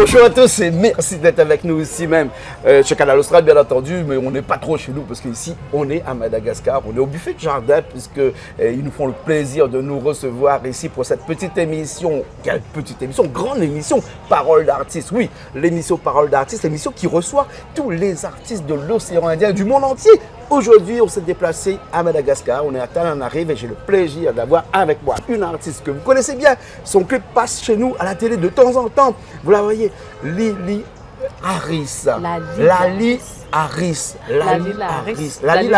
Bonjour à tous et merci d'être avec nous ici même chez Canal Austral bien entendu, mais on n'est pas trop chez nous parce qu'ici on est à Madagascar, on est au buffet de jardin puisque ils nous font le plaisir de nous recevoir ici pour cette petite émission, quelle petite émission, grande émission, Parole d'artistes, oui, l'émission Parole d'artistes, l'émission qui reçoit tous les artistes de l'océan Indien, du monde entier. Aujourd'hui, on s'est déplacé à Madagascar, on est à Tananarive et j'ai le plaisir d'avoir avec moi une artiste que vous connaissez bien. Son clip passe chez nous à la télé de temps en temps. Vous la voyez, Lily Harris. Lali Harris. Lali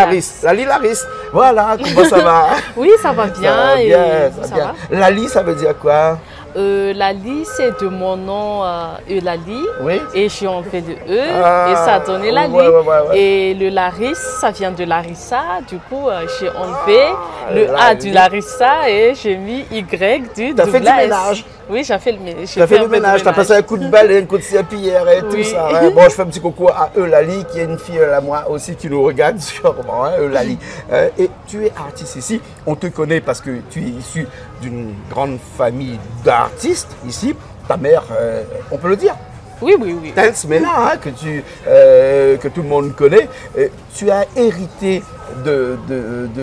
Harris. Voilà, comment ça va? Oui, ça va bien. Ça va bien, ça va bien. Lali, ça veut dire quoi? Lali, c'est de mon nom Eulalie. Oui. Et je suis en fait de E. Et ça a donné Lali. Ouais. Et le Laris, ça vient de Larissa. Du coup, j'ai enlevé le A du Larissa et j'ai mis Y du T'as fait du ménage? Oui, j'ai fait le ménage. T'as fait le ménage, t'as passé un coup de balai, un coup de serpillière et tout ça. Hein. Bon, je fais un petit coucou à Eulalie, qui est une fille à moi aussi qui nous regarde sûrement, hein, Eulalie. Et tu es artiste ici, on te connaît parce que tu es issu d'une grande famille d'artistes ici. Ta mère, on peut le dire? Oui. Tels Mena, hein, que tout le monde connaît. Tu as hérité de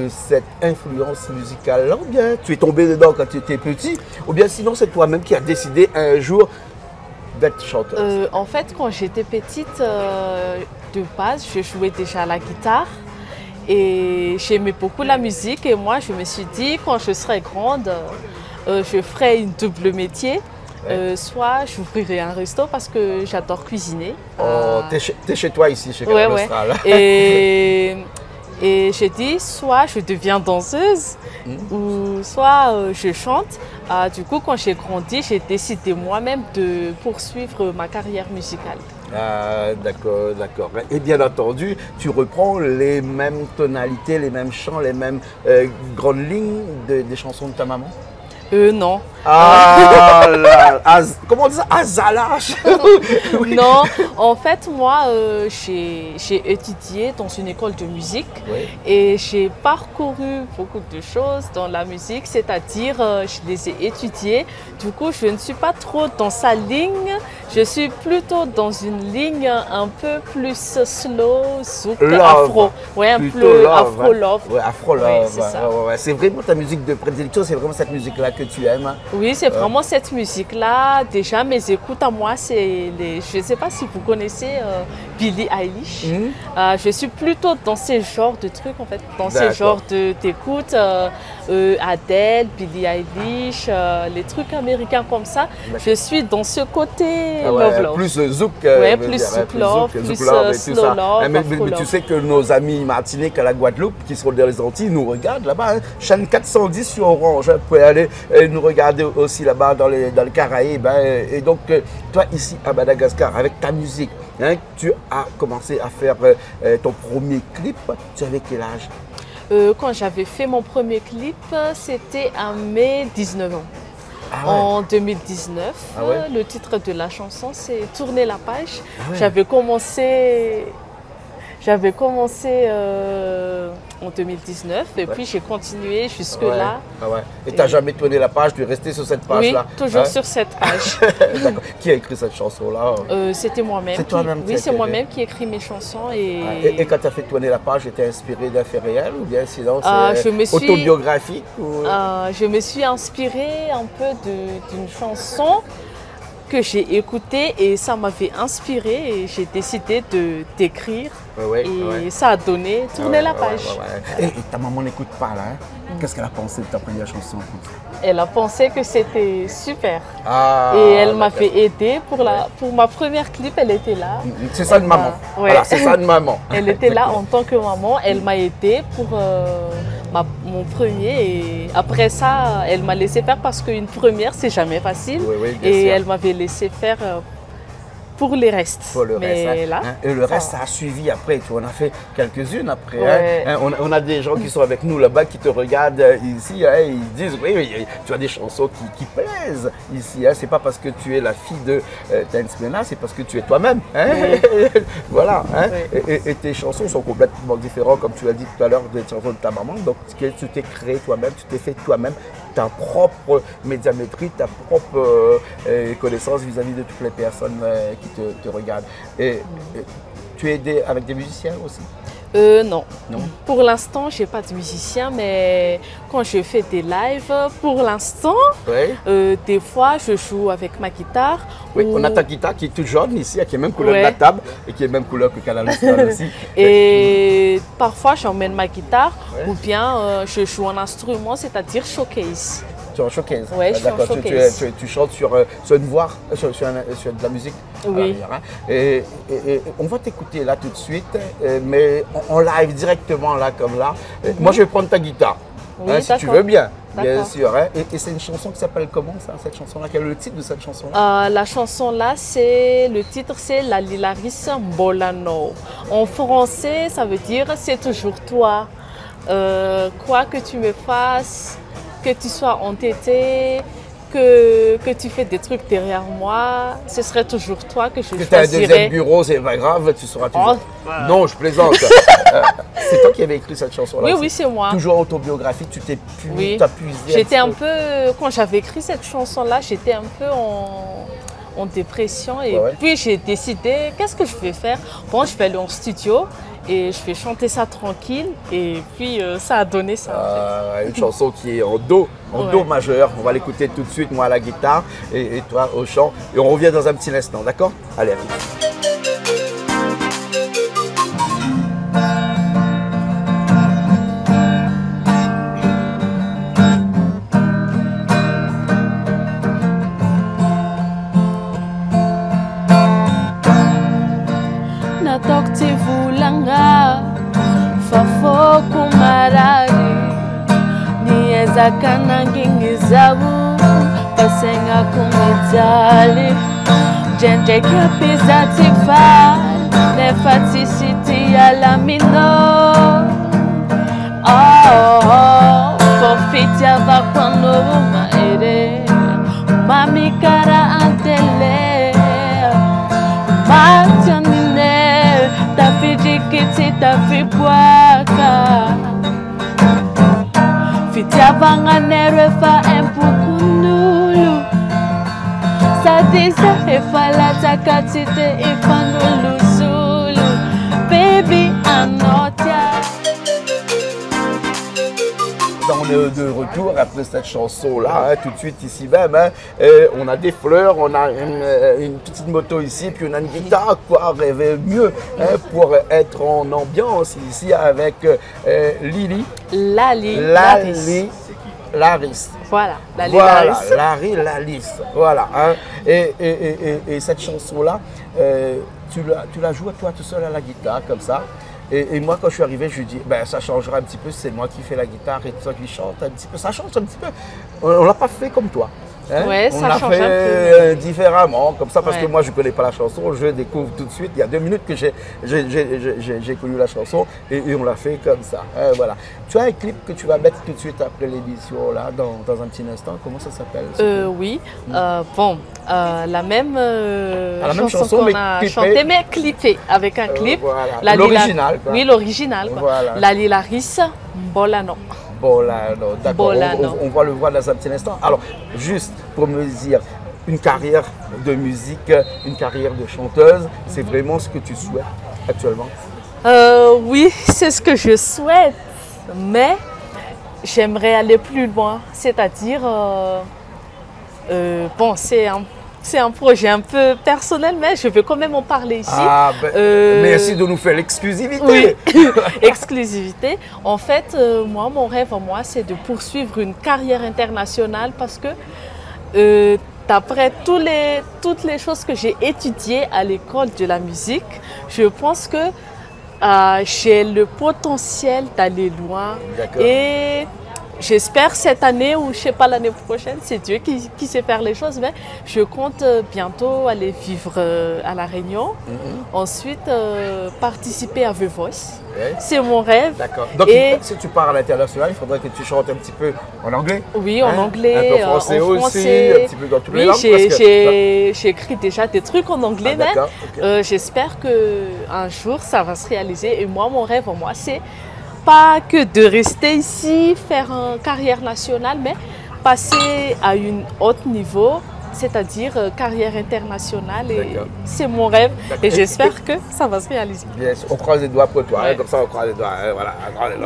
cette influence musicale-là, ou bien tu es tombé dedans quand tu étais petit, ou bien sinon c'est toi-même qui as décidé un jour d'être chanteuse? En fait, quand j'étais petite, de base, je jouais déjà à la guitare. Et j'aimais beaucoup la musique et moi je me suis dit quand je serai grande, je ferai une double métier. Soit j'ouvrirai un resto parce que j'adore cuisiner. Oh, t'es chez toi ici, chez Canal Austral. Et j'ai dit soit je deviens danseuse ou soit je chante. Du coup, quand j'ai grandi, j'ai décidé moi-même de poursuivre ma carrière musicale. Ah, d'accord. Et bien entendu, tu reprends les mêmes tonalités, les mêmes chants, les mêmes grandes lignes des chansons de ta maman? Non. Comment on dit ça? Azalache. Oui. Non, en fait, moi, j'ai étudié dans une école de musique et j'ai parcouru beaucoup de choses dans la musique, c'est-à-dire je les ai étudiées. Du coup, je ne suis pas trop dans sa ligne, je suis plutôt dans une ligne un peu plus slow, souk, afro. Ouais, un peu afro-love. Ouais, afro-love. Ouais. C'est vraiment ta musique de prédilection, c'est vraiment cette musique-là que tu aimes? Hein? Oui, c'est vraiment cette musique-là. Déjà, mes écoutes à moi, c'est les... Je ne sais pas si vous connaissez Billie Eilish. Je suis plutôt dans ces genres de trucs, en fait. Dans ces genres d'écoute. Adele, Billie Eilish, les trucs américains comme ça. Je suis dans ce côté love. Plus zouk. Plus zouk love, plus slow love. Mais tu sais que nos amis Martinique à la Guadeloupe, qui sont dans les Antilles, nous regardent là-bas. Hein. Chaîne 410 sur Orange. Vous pouvez aller nous regarder aussi là-bas dans les Caraïbes. Hein. Et donc, toi ici à Madagascar, avec ta musique, hein, tu as commencé à faire ton premier clip. Tu avais quel âge? Quand j'avais fait mon premier clip, c'était à mes 19 ans. En 2019, le titre de la chanson, c'est « Tourner la page ». J'avais commencé en 2019 et puis j'ai continué jusque-là. Et tu n'as jamais tourné la page, tu es resté sur cette page-là? Oui, toujours sur cette page. Qui a écrit cette chanson-là? C'était moi-même. C'est toi-même? Oui, c'est moi-même qui écris mes chansons. Et quand tu as fait tourner la page, tu étais inspiré d'un fait réel ou bien sinon c'est autobiographique? Je me suis inspirée un peu d'une chanson que j'ai écouté et ça m'avait inspiré et j'ai décidé d'écrire et ça a donné tourner la page. Et ta maman n'écoute pas là, hein? Qu'est-ce qu'elle a pensé de ta première chanson? Elle a pensé que c'était super et elle m'a fait aider pour ma première clip, elle était là. C'est ça de maman. Voilà, c'est ça de maman. Elle était là en tant que maman, elle m'a aidé pour mon premier et après ça, elle m'a laissé faire parce qu'une première, c'est jamais facile et elle m'avait laissé faire pour les restes. Pour le reste. Là, et le reste, ça a suivi après. Tu en as fait quelques-unes après. Hein. On a des gens qui sont avec nous là-bas, qui te regardent ici. Hein, ils disent, oui, tu as des chansons qui plaisent ici. Hein. C'est pas parce que tu es la fille de Tels Mena, c'est parce que tu es toi-même. Hein. Voilà. Hein. Et tes chansons sont complètement différentes, comme tu as dit tout à l'heure, des chansons de ta maman. Donc, tu t'es créé toi-même, tu t'es fait toi-même ta propre médiamétrie, ta propre connaissance vis-à-vis de toutes les personnes qui te regardent. Et tu es aidé avec des musiciens aussi? Non. Non. Pour l'instant, je n'ai pas de musicien, mais quand je fais des lives, pour l'instant, Oui. des fois, je joue avec ma guitare. Oui, on a ta guitare qui est toute jaune ici, qui est même couleur de la table et qui est même couleur que Canal Austral aussi. Et parfois, j'emmène ma guitare Ouais. ou bien je joue un instrument, c'est-à-dire showcase. Tu es en showcase. Ouais, je suis en D'accord, showcase. tu chantes sur une voix, sur de la musique. Oui. Hein. Et on va t'écouter là tout de suite, mais en live directement là comme là. Moi je vais prendre ta guitare, Oui, hein, si tu d'accord. veux bien, bien D'accord. sûr. Hein. Et c'est une chanson qui s'appelle comment ça, cette chanson-là? Quel est le titre de cette chanson-là? La chanson là, le titre c'est La Lilaris Mbolano. En français, ça veut dire c'est toujours toi. Quoi que tu me fasses, que tu sois entêté, que tu fais des trucs derrière moi, ce serait toujours toi que je Que tu as un deuxième choisirais. bureau, c'est pas grave, tu seras toujours. Oh. Non, je plaisante. C'est toi qui avais écrit cette chanson-là? Oui, aussi? oui, c'est moi. Toujours autobiographique, tu t'es Oui. puisé. J'étais un petit peu, quand j'avais écrit cette chanson-là, j'étais un peu en dépression et Ouais. puis j'ai décidé, qu'est-ce que je vais faire? Bon, je vais aller en studio et je vais chanter ça tranquille et puis ça a donné ça. En fait. Une chanson qui est en do Ouais. majeur. On va l'écouter tout de suite, moi à la guitare et toi au chant. Et on revient dans un petit instant, d'accord? Allez, allez. Natokti vulanga fafo kumarari nieza kanangingi zabu pasenga kumijali jenje kapiza tifa nefatisiti ya lamino forfitia vakwano maere mami kara antele Matanine, ta fi jikiti, ta fi bwaka. Fitiavanga nerefa empukunulu. Sadisa efala takatite ifanulu zulu. Baby, I'm not ya. On est de retour après cette chanson-là, hein, tout de suite ici même. Hein, on a des fleurs, on a une petite moto ici, puis on a une guitare. Quoi rêver mieux hein, pour être en ambiance ici avec Lili. Laris. Laris. Voilà, Lali Voilà, Laris. Larry Lalis. Voilà. Hein. Et cette chanson-là, tu la joues toi tout seul à la guitare, comme ça. Et moi, quand je suis arrivé, je lui dis, ben, ça changera un petit peu, c'est moi qui fais la guitare et toi qui chante un petit peu. Ça change un petit peu. On ne l'a pas fait comme toi. Hein? Ouais, on ça l'a change fait un peu. différemment, comme ça, parce Ouais. que moi, je ne connais pas la chanson, je découvre tout de suite. Il y a 2 minutes que j'ai connu la chanson et on l'a fait comme ça. Hein, voilà. Tu as un clip que tu vas mettre tout de suite après l'émission, là, dans un petit instant. Comment ça s'appelle? Oui, la même, la même chanson, qu'on mais a clippée. chantée, mais clippée avec un clip. Voilà. L'original, quoi. Oui, l'original. Voilà. La Lilaris Mbolano. Bolano, d'accord. Bolano. On va le voir dans un petit instant. Alors, juste pour me dire, une carrière de musique, une carrière de chanteuse, c'est vraiment ce que tu souhaites actuellement? Oui, c'est ce que je souhaite, mais j'aimerais aller plus loin. C'est-à-dire, bon, c'est un projet un peu personnel, mais je veux quand même en parler ici. Ah, ben, merci de nous faire l'exclusivité. Oui, exclusivité. En fait, moi, mon rêve, c'est de poursuivre une carrière internationale parce que d'après toutes les choses que j'ai étudiées à l'école de la musique, je pense que j'ai le potentiel d'aller loin. D'accord. Et j'espère cette année ou je sais pas l'année prochaine, c'est Dieu qui sait faire les choses, mais je compte bientôt aller vivre à La Réunion. Ensuite, participer à The Voice. Ouais. C'est mon rêve. D'accord. Donc, Et si tu pars à l'international, il faudrait que tu chantes un petit peu en anglais. oui, en Hein? anglais, Un peu français en aussi, français. un petit peu dans toutes les Oui, langues. parce que- j'ai écrit déjà des trucs en anglais, Ah, mais d'accord, ok. j'espère qu'un jour ça va se réaliser. Et moi, mon rêve, c'est pas que de rester ici, faire une carrière nationale, mais passer à un autre niveau, c'est-à-dire carrière internationale. Et c'est mon rêve et j'espère que ça va se réaliser. Yes, on croise les doigts pour toi, hein, comme ça on croise les doigts, hein, voilà,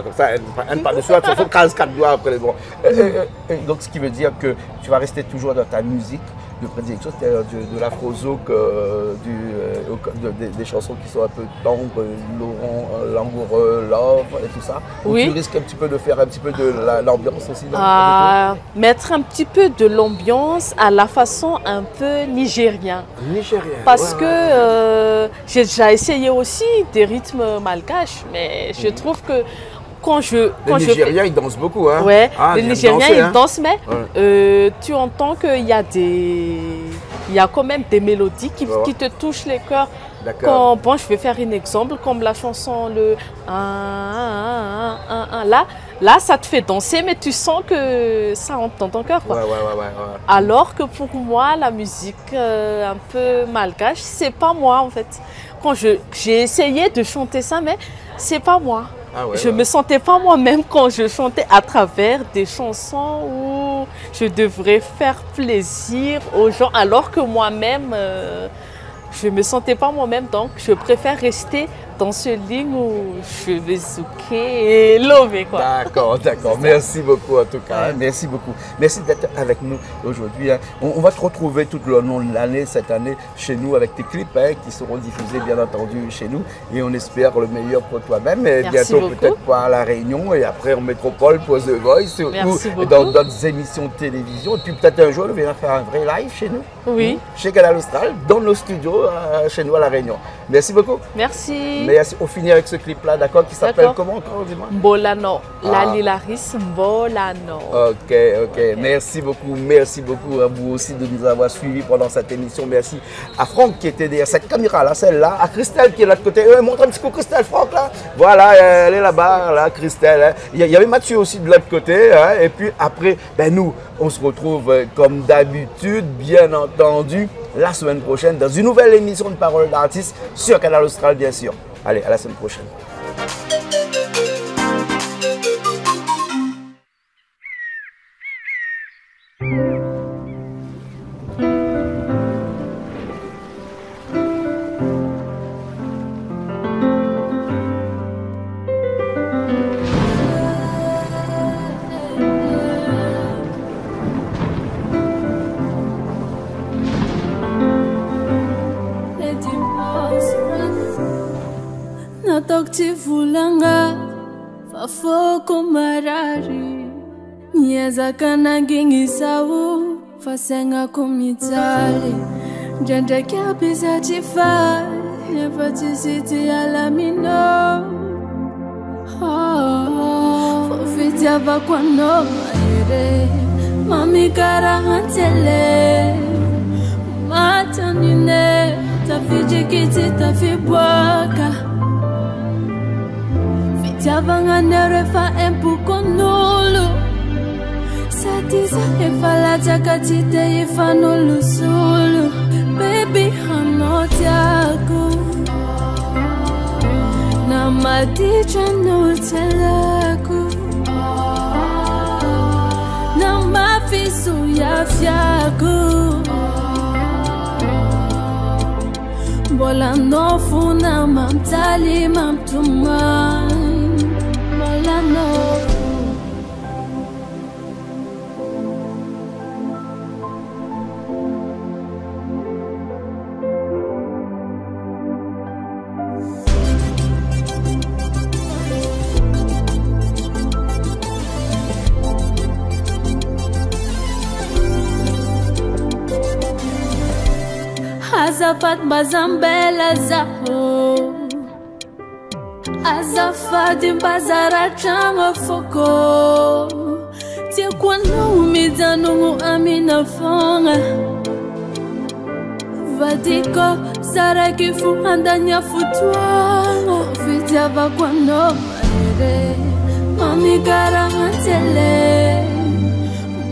comme ça, un pas de soi, il faut 4 doigts après les bras. Donc ce qui veut dire que tu vas rester toujours dans ta musique de prédilection, de l'afro-zouk, des chansons qui sont un peu tendres, Laurent, Langoureux, Love et tout ça. Ou tu risques un petit peu de faire un petit peu de l'ambiance aussi mettre un petit peu de l'ambiance à la façon un peu nigérien. Parce que j'ai déjà essayé aussi des rythmes malgaches, mais je trouve que les Nigériens, ils dansent beaucoup, hein? Ouais, les Nigériens, ils dansent, mais tu entends qu'il y a il y a quand même des mélodies qui te touchent les cœurs. Bon, je vais faire un exemple, comme la chanson le là, ça te fait danser, mais tu sens que ça entre dans ton cœur. Alors que pour moi, la musique un peu malgache, c'est pas moi en fait. Quand j'ai essayé de chanter ça, mais c'est pas moi. Je me sentais pas moi-même quand je chantais à travers des chansons où je devrais faire plaisir aux gens, alors que moi-même, je me sentais pas moi-même. Donc, je préfère rester dans ce ligne où je vais zouker et lover. D'accord. Merci beaucoup en tout cas. Merci beaucoup. Merci d'être avec nous aujourd'hui. On va te retrouver tout le long de l'année, cette année, chez nous avec tes clips qui seront diffusés bien entendu chez nous. Et on espère le meilleur pour toi-même. Et bientôt peut-être pas à La Réunion et après en métropole pour The Voice ou dans d'autres émissions de télévision. Et puis peut-être un jour, on viendra faire un vrai live chez nous. Oui. Chez Canal Austral, dans nos studios, chez nous à La Réunion. Merci beaucoup. Merci. Merci. On finit avec ce clip-là, d'accord, qui s'appelle comment encore, dis-moi? Mbolano. La Lilaris Mbolano. Ok. Merci beaucoup à vous aussi de nous avoir suivis pendant cette émission. Merci à Franck qui était derrière cette caméra-là, celle-là, à Christelle qui est là de côté. Montre un petit coup Christelle, Franck, là. Voilà, elle est là-bas, là, Christelle. Hein. Il y avait Mathieu aussi de l'autre côté. Hein. Et puis après, nous, on se retrouve comme d'habitude, bien entendu, la semaine prochaine dans une nouvelle émission de Paroles d'artistes sur Canal Austral, bien sûr. Allez, à la semaine prochaine. Vulanga fafoko marari nyeza kana ngingisawu fasenga kumitali janja kapisa chifa nefatisiti alamino fofiti abakwano maere mami kara hantele matanine tafijikiti tafibwaka Javanga nerefa empukonulu Satiza efala jakatite ifanulu sulu Baby hanotiaku Namadicha nutelaku Namafisu yafyaku Bola nofu na mamtali mamtumai Azafat bazambela zaho Azafat bazara chama foko Tia kwano umida nungu amina fonga Vadiko sarakifu andanya futwanga Vitia vakwano maere Mami gara hatele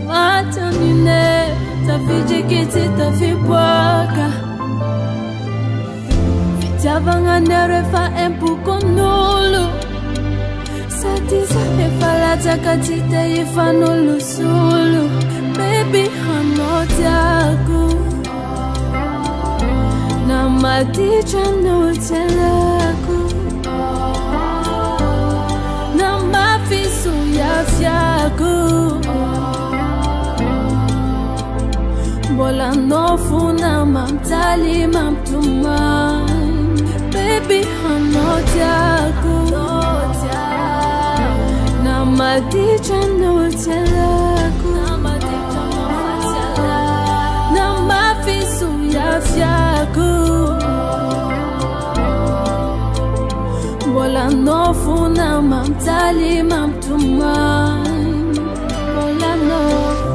Matanine Tafijikiti tafibwaka Javanga nerefa empukonulu Sati Tiza efalata katite ifano lusulu Baby hanotiaku Na maticha nutelaku Na mafisu ya fyaku Bola nofu na mamtali mamtuman Baby hanotiaku Na maticha nutelaku Na mafisu ya fyaku Bola nofu na mamtali mamtuman Bola nofu